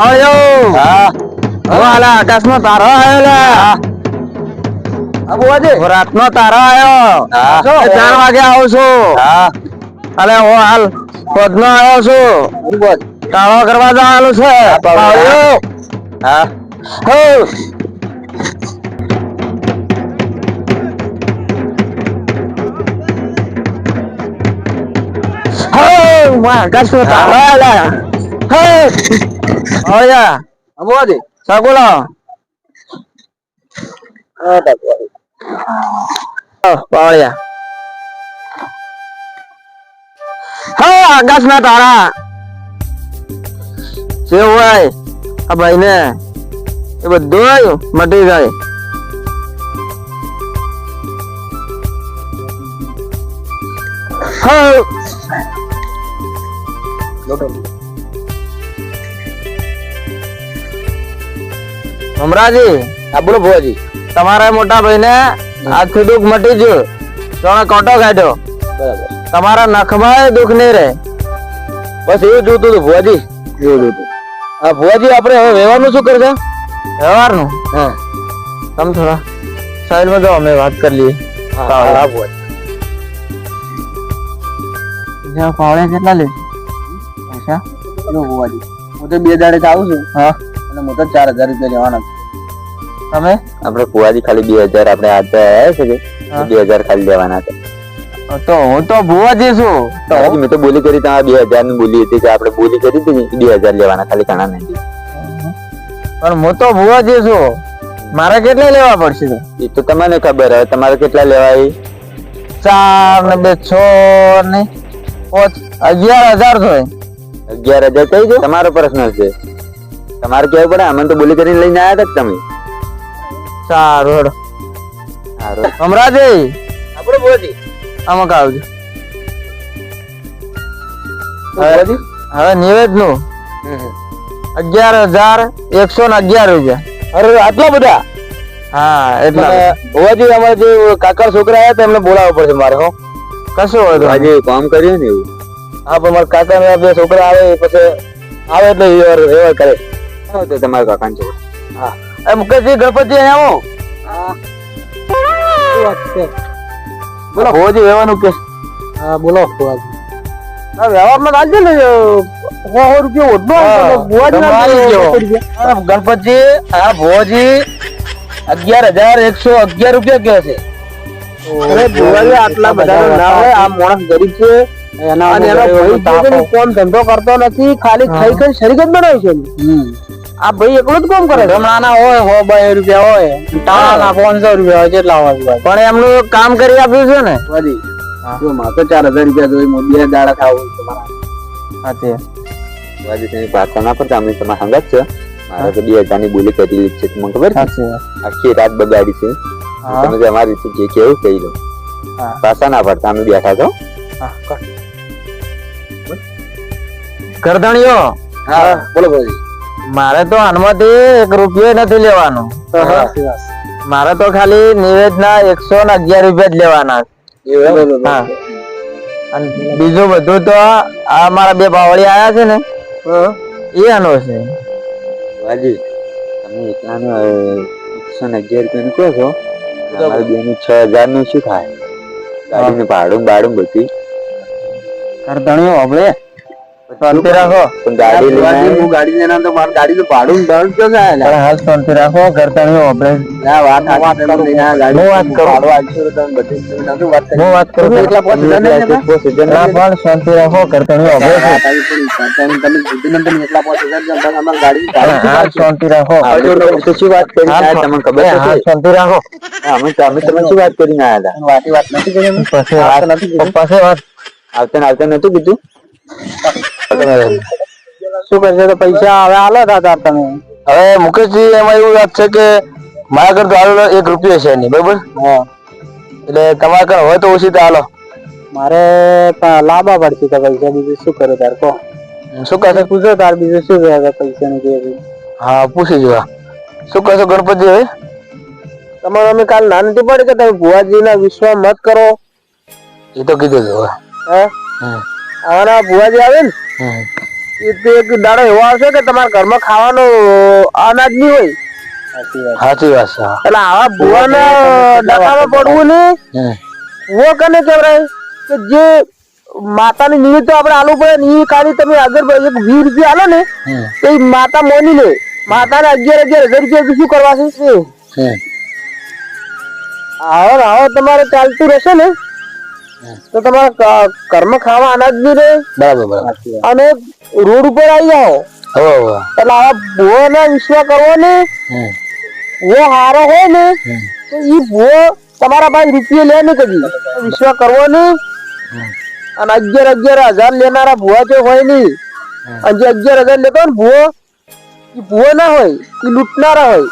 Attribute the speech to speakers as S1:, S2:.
S1: આયો હા વાલા આકાશમાં તારો આયો લા અબુવાજી રાતનો તારો આયો હા 4 વાગે આવું છું હા અલે હું હાલ પદનો આવ્યો છું તાળો કરવા જવાનું છે આયો હા હો હો માં આકાશમાં તારો આયો હે ઓયા અબુવાજી સાગુલો પાળિયા હા આકાશના તારા જે હોય આ ભાઈ ને એ બધું મટી જાય હા હમરાજી હા બોલો ભુવાજી તમારા મોટા ભાઈ ને આજથી દુઃખ મટી ગયું તમે કોટો કાઢ્યો બરાબર તમારા નખમાં દુઃખ નહીં રહે બસ એવું જોતું હતું ભુવાજી એવું જોતું હા ભુવાજી આપણે હવે વ્યવહારનું શું કરશે વ્યવહારનું હા તમે થોડા સાઈડમાં જાઓ અમે વાત કરી લઈએ હા ભુવાજી પાવડે કેટલા લે પૈસા ભુવાજી હું તો 2 દાડે આવું છું હા અને હું તો 4000 રૂપિયા લેવાના તમે આપણે ભુવાજી ખાલી 2000 આપણે આજે આવ્યા છે કે 2000 ખાલી લેવાના હતા તો હું તો ભુવાજી છું તો મેં તો બોલી કરી તમારે 2000 ની બોલી હતી કે આપણે બોલી કરી હતી 2000 લેવાના ખાલી ઘણા નહીં પણ હું તો ભુવાજી છું મારે કેટલા લેવા પડશે એ તો તમને ખબર હવે તમારે કેટલા લેવાય 4 ને 2 6 ને 11000 થાય 11000 થઈ ગયો તમારો પ્રશ્ન છે તમારે કેવું પડે અમને તો બોલી કરીને લઈને આવ્યા હતા તમે સારું સારું અમરાજી આપણે બોલી આમાં આવજો હવે નિવેદ નું 11111 રૂપિયા અરે આટલા બધા હા એટલે હોવાજી અમારે જે કાકા છોકરા આવ્યા હતા એમને બોલાવવા પડશે મારે હો કશું હોય આજે કામ કર્યું ને એવું હા પણ મારા કાકા ના 2 છોકરા આવે પછી આવે એટલે વ્યવહાર કરે તો તમારા કાકા ને છોકરા હા મુકેશજી ગણપતિ આવો બોલો હોજી વ્યવહારનું કે હા બોલો હા વ્યવહારમાં આજે ને 100 રૂપિયા ઓઢનો ગણપતિ હા ભોજી 11111 રૂપિયા કે છે અરે ભોજી આટલા બધા ના હોય આ માણસ ગરીબ છે એના અને એનો ભાઈ કોમ ધંધો કરતો નથી ખાલી ખાઈ ખાઈ શરીર જ બનાવે છે આ ભાઈ એકલો જ કામ કરે હમણાં હોય 100-200 રૂપિયા હોય ટાણા 500 રૂપિયા હોય જેટલા હોય પણ એમનું કામ કરી આપ્યું છે ને વધી જો મારે 4000 રૂપિયા જોઈ મો 2 દાડા ખાવ તમારા સાચે વધી તેની પાછા ના પડતા અમે તમારા હંગાત છે મારે તો 2000 ની બોલી કરી છે તમને ખબર છે આખી રાત બગાડી છે તમે અમારી રીતે જે કેવું કહી લો પાછા ના પડતા અમે બેઠા છો હા કરધણીઓ હા બોલો ભાઈ મારે તો આનમાંથી 1 રૂપિયો નથી લેવાનો મારે તો ખાલી નિવેદના 111 રૂપિયા જ લેવાના હા અને બીજું બધું તો આ મારા 2 બાવળી આયા છે ને એ આનો છે હાજી તમે એકલાનો 111 રૂપિયા કહો છો તમારે બેનું 6000 નું શું થાય ગાડીને ભાડું બધી કરધણીઓ આપણે શાંતિ રાખો ગાડી લઈને હું ગાડી લેના તો માર ગાડી નું ભાડું દળ ક્યો જાય પણ હાલ શાંતિ રાખો કરતાણીઓ આપણે ના વાત લઈને ગાડી વાત કરો ભાડું આલશો તો બધી નતું વાત કરી હું વાત કરું એટલા પોતે ના પણ શાંતિ રાખો કરતાણીઓ આપણે તમે બુદ્ધિ નંબર એટલા 5000 અમાર ગાડી હાલ શાંતિ રાખો તો શું વાત કરી તમને ખબર છે હાલ શાંતિ રાખો અમે તમે શું વાત કરીને આયા હતા વાત નથી કરી પછી વાત આવતા નતું કીધું શું કરશે તો પૈસા હવે આલો હતા તમે હવે મુકેશજી એમાં એવું વાત છે કે મારા ઘર તો 1 રૂપિયો છે નહીં બરોબર હા એટલે તમારે કઈ હોય તો ઓછી તો હાલો.
S2: મારે લાવવા પડશે તો પૈસા, બીજું શું કરે તાર કહો.
S1: શું કહે
S2: પૂછો તાર બીજું શું કરે પૈસા નું કે.
S1: હા પૂછી જોવા. શું કહો છો ગણપતિ હવે?
S2: તમારે અમે કાલ ના નથી પડી કે તમે ભુવાજી ના વિશ્વાસ મત કરો.
S1: એ તો કીધું હવે.
S2: આવાના ભુવાજી આવે ને એ તો એક દાડો એવો આવશે કે તમારા ઘરમાં ખાવાનું અનાજ નહીં હોય.
S1: સાચી વાત છે.
S2: એટલે આવા ભુવાના ડખામાં પડવું ને ભુવો કને કહેવાય કે જે માતાની નિમિત્ત આપણે આલવું પડે ને એ ખાલી તમે આગળ એક 20 રૂપિયા આલો ને તો એ માતા મોની લે. માતાને 11,000 રૂપિયા શું કરવા છે? આવો તમારે ચાલતું રહેશે ને તો તમારા ઘરમાં ખાવા અનાજ બી રહે.
S1: બરાબર.
S2: અને રોડ ઉપર આવી જાઓ એટલે આવા ભૂવો ના વિશ્વાસ કરવો ને. ભૂવો હારો હોય ને તો ઈ ભૂવો તમારા પાસે રૂપિયા લે ને કદી વિશ્વાસ કરવો નહીં. અને 11,000 લેનારા ભૂવા તો હોય નહીં. અને જે 11,000 લેતો ને ભૂવો, એ ભૂવો ના હોય, એ લૂંટનારા હોય.